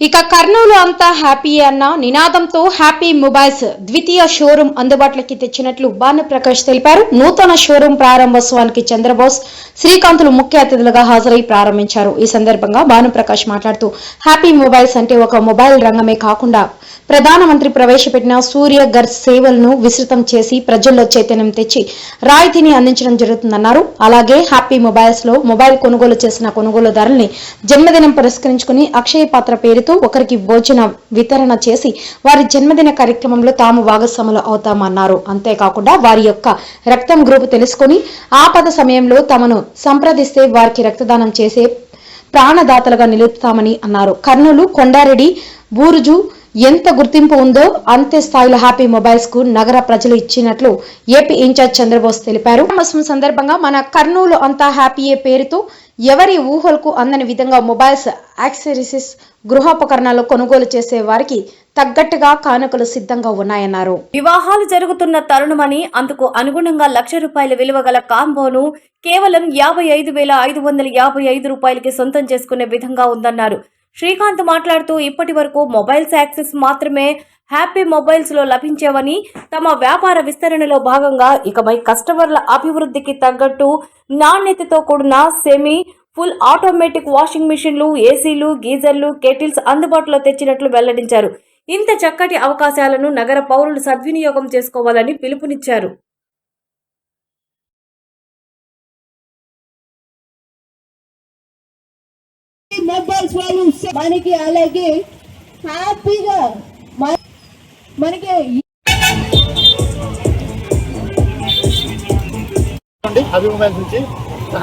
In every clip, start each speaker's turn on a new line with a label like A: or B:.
A: ఇక కర్నూలు అంతా హ్యాపీ అన్న నినాదంతో హ్యాపీ మొబైల్స్ ద్వితీయ షోరూం అందుబాటులోకి తెచ్చినట్లు భానుప్రకాష్ తెలిపారు. నూతన షోరూం ప్రారంభోత్సవానికి చంద్రబోస్, శ్రీకాంతులు ముఖ్య అతిథులుగా హాజరై ప్రారంభించారు. ఈ సందర్భంగా భానుప్రకాష్ మాట్లాడుతూ హ్యాపీ మొబైల్స్ అంటే ఒక మొబైల్ రంగమే కాకుండా ప్రధానమంత్రి ప్రవేశపెట్టిన సూర్య ఘర్ సేవలను విస్తృతం చేసి ప్రజల్లో చైతన్యం తెచ్చి రాయితీని అందించడం జరుగుతుందన్నారు. అలాగే హ్యాపీ మొబైల్స్ లో మొబైల్ కొనుగోలు చేసిన కొనుగోలుదారుల్ని జన్మదినం పురస్కరించుకుని అక్షయ పాత్ర పేరుతో ఒకరికి భోజన వితరణ చేసి వారి జన్మదిన కార్యక్రమంలో తాము భాగస్వాములు అవుతామన్నారు. అంతేకాకుండా వారి యొక్క రక్తం గ్రూపు తెలుసుకుని ఆపద సమయంలో తమను సంప్రదిస్తే వారికి రక్తదానం చేసే ప్రాణదాతలుగా నిలుపుతామని అన్నారు. కర్నూలు కొండారెడ్డి బూరుజు ఎంత గుర్తింపు ఉందో అంతే స్థాయిలో హ్యాపీ మొబైల్స్ కు నగర ప్రజలు ఇచ్చినట్లు ఏపీ ఇన్ఛార్జ్ చంద్రబోస్ తెలిపారు. సందర్భంగా మన కర్నూలు అంతా హ్యాపీయే పేరుతో ఎవరి ఊహలకు అందని విధంగా మొబైల్స్, యాక్సెసరీస్, గృహోపకరణాలు కొనుగోలు చేసే వారికి తగ్గట్టుగా కానుకలు సిద్ధంగా ఉన్నాయన్నారు.
B: వివాహాలు జరుగుతున్న తరుణమని అందుకు అనుగుణంగా ₹1,00,000 విలువ గల కాంబోను కేవలం ₹55,555 సొంతం చేసుకునే విధంగా ఉందన్నారు. శ్రీకాంత్ మాట్లాడుతూ ఇప్పటి వరకు మొబైల్స్ యాక్సెస్ మాత్రమే హ్యాపీ మొబైల్స్ లో లభించేవని, తమ వ్యాపార విస్తరణలో భాగంగా ఇకపై కస్టమర్ల అభివృద్ధికి తగ్గట్టు నాణ్యతతో కూడిన సెమీ ఫుల్ ఆటోమేటిక్ వాషింగ్ మిషన్లు, ఏసీలు, గీజర్లు, కెటిల్స్ అందుబాటులో తెచ్చినట్లు వెల్లడించారు. ఇంత చక్కటి అవకాశాలను నగర పౌరులు సద్వినియోగం చేసుకోవాలని పిలుపునిచ్చారు.
C: మొబైల్స్ వాళ్ళు మనకి అలాగే హ్యాపీగా మనకి
D: హ్యాపీ మొబైల్స్ నుంచి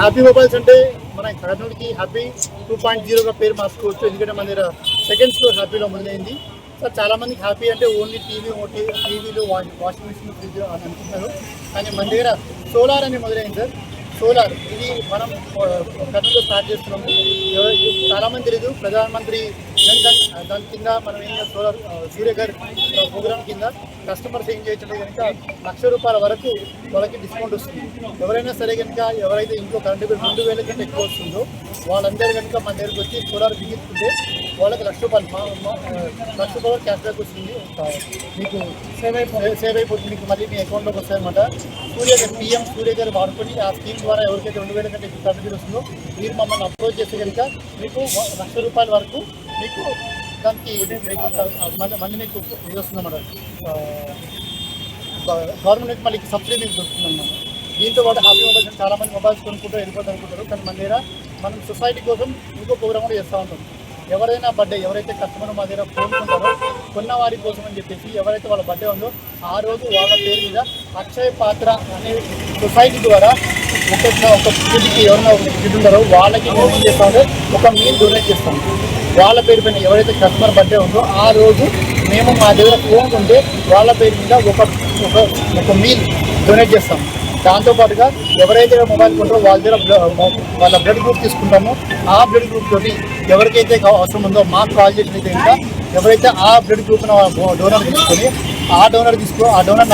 D: హ్యాపీ మొబైల్స్ అంటే మన కర్నూలుకి హ్యాపీ 2.0గా పేరు మార్చుకోవచ్చు. ఎందుకంటే మన దగ్గర సెకండ్ ఫ్లోర్ హ్యాపీలో మొదలైంది. సార్ చాలా మందికి హ్యాపీ అంటే ఓన్లీ టీవీలు, వాషింగ్ మిషన్, ఫ్రిడ్జ్ అని అనుకుంటున్నారు. కానీ మన దగ్గర సోలార్ అని మొదలైంది సార్. సోలార్ ఇది మనం కర్నూలులో స్టార్ట్ చేస్తున్నాము. చాలామంది తెలియదు, ప్రధానమంత్రి దాని కింద మనం ఏం సోలార్ సూర్యఘర్ ప్రోగ్రామ్ కింద కస్టమర్స్ ఏం చేయొచ్చంటే కనుక ₹1,00,000 వరకు వాళ్ళకి డిస్కౌంట్ వస్తుంది. ఎవరైనా సరే కనుక ఎవరైతే ఇంట్లో కరెంటు బిల్ 2,000 కంటే ఎక్కువ వస్తుందో వాళ్ళందరూ కనుక మన దగ్గరికి వచ్చి సోలార్ బిగించుకుంటే వాళ్ళకి ₹1,00,000 క్యాష్ బ్యాక్ వస్తుంది. మీకు సేవ్ అయిపోతుంది. మీకు మళ్ళీ మీ అకౌంట్లోకి వస్తాయి అనమాట. PM సూర్యఘర్ వాడుకొని ఆ స్కీమ్ ద్వారా ఎవరికైతే 2,000 కంటే ఎక్కువ కరెంటు బిల్ వస్తుందో మీరు మమ్మల్ని అప్రోచ్ చేస్తే కనుక మీకు ₹1,00,000 వరకు మీకు దానికి మళ్ళీ మీకు ఇది వస్తుందన్నమాట. గవర్నమెంట్ మళ్ళీ సబ్సిడీ మీకు దొరుకుతుందన్నమాట. దీంతో పాటు హ్యాపీ మొబైల్స్ చాలామంది మొబైల్స్ కొనుక్కుంటూ వెళ్ళిపోతూ అనుకుంటారు. కానీ మన దగ్గర మనం సొసైటీ కోసం ఇంకో ప్రోగ్రామ్ కూడా చేస్తూ ఉంటాం. ఎవరైనా బర్త్డే, ఎవరైతే కస్టమర్ మా దగ్గర కోరుకుంటారో కొన్న వారి కోసం అని చెప్పేసి ఎవరైతే వాళ్ళ బర్త్డే ఉందో ఆ రోజు వాళ్ళ పేరు మీద అక్షయ పాత్ర అనే సొసైటీ ద్వారా ఒక కిడ్కి ఎవరైనా ఒక కిడ్ ఉంటారో వాళ్ళకి మేము ఏం చేస్తామంటే ఒక మీల్ డొనేట్ చేస్తాం. వాళ్ళ పేరు పైన ఎవరైతే కస్టమర్ బర్త్డే ఉందో ఆ రోజు మేము మా దగ్గర ఫోన్ ఉంటే వాళ్ళ పేరు మీద ఒక మీల్ డొనేట్ చేస్తాం. దాంతోపాటుగా ఎవరైతే మొబైల్ కొంటారో వాళ్ళ దగ్గర వాళ్ళ బ్లడ్ గ్రూప్ తీసుకుంటామో ఆ బ్లడ్ గ్రూప్ తోటి ఎవరికైతే అవసరం ఉందో మాకు కాల్ చేసినైతే ఇంకా ఎవరైతే ఆ బ్లడ్ గ్రూప్ డోనర్ తీసుకొని ఆ డోనర్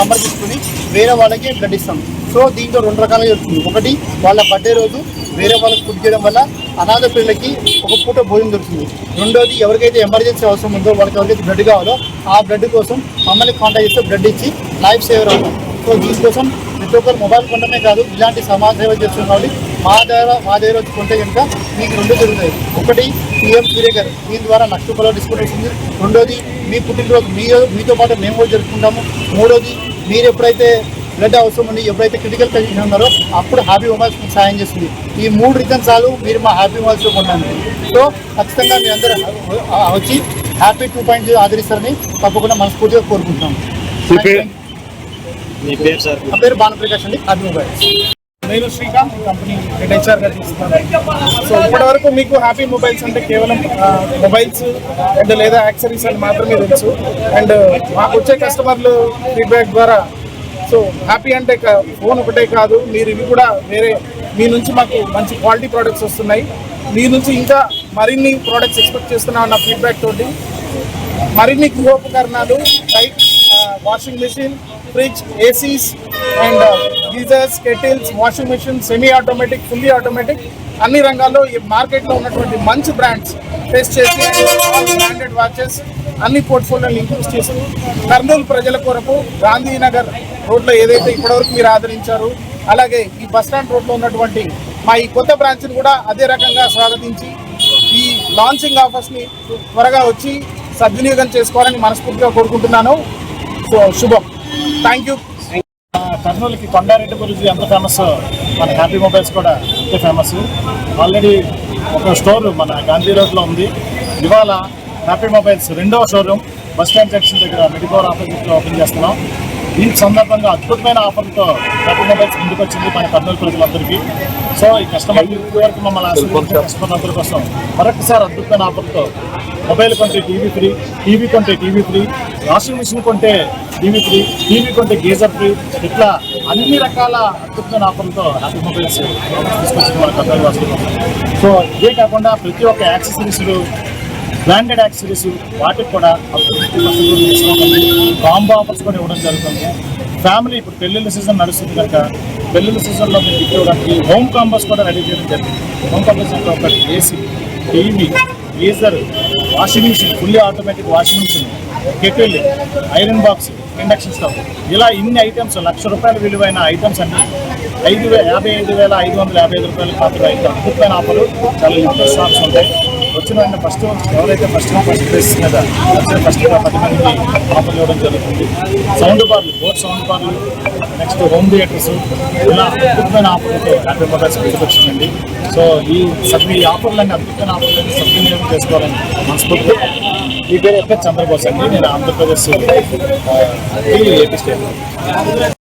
D: నెంబర్ తీసుకుని వేరే వాళ్ళకి బ్లడ్ ఇస్తాం. సో దీంట్లో 2 రకాలుగా జరుగుతుంది. ఒకటి, వాళ్ళ బర్త్డే రోజు వేరే వాళ్ళకి ఫుడ్ చేయడం వల్ల అనాథ పిల్లలకి ఒక పూట భోజనం దొరుకుతుంది. రెండోది, ఎవరికైతే ఎమర్జెన్సీ అవసరం ఉందో వాళ్ళకి ఎవరికైతే బ్లడ్ కావాలో ఆ బ్లడ్ కోసం మమ్మల్ని కాంటాక్ట్ చేస్తే బ్లడ్ ఇచ్చి లైఫ్ సేవర్ అవుతాం. సో దీనికోసం ప్రతి ఒక్కరు మొబైల్ కొనడమే కాదు, ఇలాంటి సమాజ సేవ చేస్తున్న వాళ్ళు మా దగ్గర వచ్చి కొంటే కనుక మీకు 2 జరుగుతాయి. ఒకటి, PM సూర్యఘర్ దీని ద్వారా ₹1,00,000 డిస్కౌంట్ వస్తుంది. రెండోది, మీ పుట్టినరోజు మీతో పాటు మేము కూడా జరుపుకుంటాము. మూడోది, మీరు ఎప్పుడైతే బ్లడ్ అవసరం ఉంది, ఎప్పుడైతే క్రిటికల్ కండిషన్ ఉన్నారో అప్పుడు హ్యాపీ మొబైల్స్ మీకు సాయం చేస్తుంది. ఈ 3 రీజన్స్ చాలు మీరు మా హ్యాపీ మొబైల్స్లో కొనడానికి. సో ఖచ్చితంగా మీ అందరూ వచ్చి హ్యాపీ 2.0 ఆదరిస్తారని తప్పకుండా మనస్ఫూర్తిగా కోరుకుంటున్నాం. నా పేరు భానుప్రకాష్ అండి, హ్యాపీ మొబైల్స్.
E: నేను శ్రీకాంత్, కంపెనీ HR గా చేస్తున్నాను. సో ఇప్పటి వరకు మీకు హ్యాపీ మొబైల్స్ అంటే కేవలం మొబైల్స్ అండ్ లేదా యాక్సెసరీస్ అని మాత్రమే తెలుసు. అండ్ మాకు వచ్చే కస్టమర్లు ఫీడ్బ్యాక్ ద్వారా సో హ్యాపీ అంటే ఫోన్ ఒకటే కాదు, మీరు ఇవి కూడా వేరే మీ నుంచి మాకు మంచి క్వాలిటీ ప్రోడక్ట్స్ వస్తున్నాయి, మీ నుంచి ఇంకా మరిన్ని ప్రోడక్ట్స్ ఎక్స్పెక్ట్ చేస్తున్నాం అన్న ఫీడ్బ్యాక్ తోటి మరిన్ని గృహోపకరణాలు like washing machine, fridge, ACs and geysers, kettles, washing machine, semi automatic, fully automatic అన్ని రంగాల్లో ఈ మార్కెట్లో ఉన్నటువంటి మంచి బ్రాండ్స్ టెస్ట్ చేసి బ్రాండెడ్ వాచెస్ అన్ని పోర్ట్ఫోలియోలు ఇంక్లూడ్ చేసి కర్నూలు ప్రజల కొరకు గాంధీనగర్ రోడ్లో ఏదైతే ఇప్పటివరకు మీరు ఆదరించారు, అలాగే ఈ బస్టాండ్ రోడ్లో ఉన్నటువంటి మా ఈ కొత్త బ్రాంచ్ని కూడా అదే రకంగా స్వాగతించి ఈ లాంచింగ్ ఆఫర్స్ని త్వరగా వచ్చి సద్వినియోగం చేసుకోవాలని మనస్ఫూర్తిగా కోరుకుంటున్నాను. సో శుభం. Thank you.
F: కర్నూలుకి కొండారెడ్డి గురించి ఎంత ఫేమస్, మన హ్యాపీ మొబైల్స్ కూడా అంతే ఫేమస్. ఆల్రెడీ ఒక స్టోర్ మన గాంధీ రోడ్లో ఉంది. ఇవాళ హ్యాపీ మొబైల్స్ 2వ షోరూమ్ బస్ స్టాండ్ జంక్షన్ దగ్గర మెడికోర్ ఆపోజిట్లో ఓపెన్ చేస్తున్నాం. ఈ సందర్భంగా అద్భుతమైన ఆఫర్లతో హ్యాపీ మొబైల్స్ ముందుకు వచ్చింది మన కర్నూలు ప్రజలందరికీ. సో ఈ కస్టమర్లు ఇప్పటివరకు మమ్మల్ని ఆశీర్వదించిన కస్టమర్లందరి కోసం మరొకసారి అద్భుతమైన ఆఫర్లతో మొబైల్ కొంటే టీవీ ఫ్రీ, టీవీ కొంటే టీవీ ఫ్రీ, వాషింగ్ మిషన్ కొంటే టీవీ ఫ్రీ, టీవీ కొంటే గీజర్ ఫ్రీ, ఇట్లా అన్ని రకాల అద్భుతమైన ఆఫర్లతో హ్యాపీ మొబైల్స్ తీసుకొచ్చింది మన కర్నూలు వాసులు. సో ఇదే కాకుండా ప్రతి ఒక్క యాక్సెసరీస్లు, బ్రాండెడ్ యాక్సెసరీస్ వాటికి కూడా అప్ టు 50% డిస్కౌంట్ ఉంది. కాంబో ఆఫర్స్ కూడా ఇవ్వడం జరుగుతుంది. ఫ్యామిలీ ఇప్పుడు పెళ్ళిళ్ళ సీజన్ నడుస్తుంది కనుక పెళ్ళిళ్ళ సీజన్లో మీకు గిఫ్ట్ ఇవ్వడానికి హోమ్ కాంబోస్ కూడా రెడీ చేయడం జరిగింది. హోమ్ కాంబోస్ అంటే ఒకటి AC, TV, geyser, washing machine, fully automatic washing machine, kettle, iron box, induction stove, ఇలా ఇన్ని ఐటమ్స్ ₹1,00,000 విలువైన ఐటమ్స్ అన్ని 55,555 రూపాయలు మాత్రం అయితే అద్భుతమైన ఆఫర్లు. చాలా లిమిటెడ్ షాప్స్ ఉంటాయి. వచ్చిన వెంటనే ఫస్ట్ ఎవరైతే ఫస్ట్ ప్లేస్ మీద ఫస్ట్ 10 మందికి ఆఫర్లు ఇవ్వడం జరుగుతుంది. సౌండ్ బార్లు, బోట్ సౌండ్ బార్లు, నెక్స్ట్ హోమ్ థియేటర్స్, ఇలా అద్భుతమైన ఆఫర్లతో హ్యాపీ మొబైల్స్ వచ్చిందండి. సో ఈ ఆఫర్లన్నీ అద్భుతమైన ఆఫర్లన్నీ సద్వినియోగం చేసుకోవాలని మనస్ఫూర్తిగా. ఈ పేరు ఎక్కడ చంద్రబోస్ అండి. నేను ఆంధ్రప్రదేశ్ ఏపీ స్టేట్.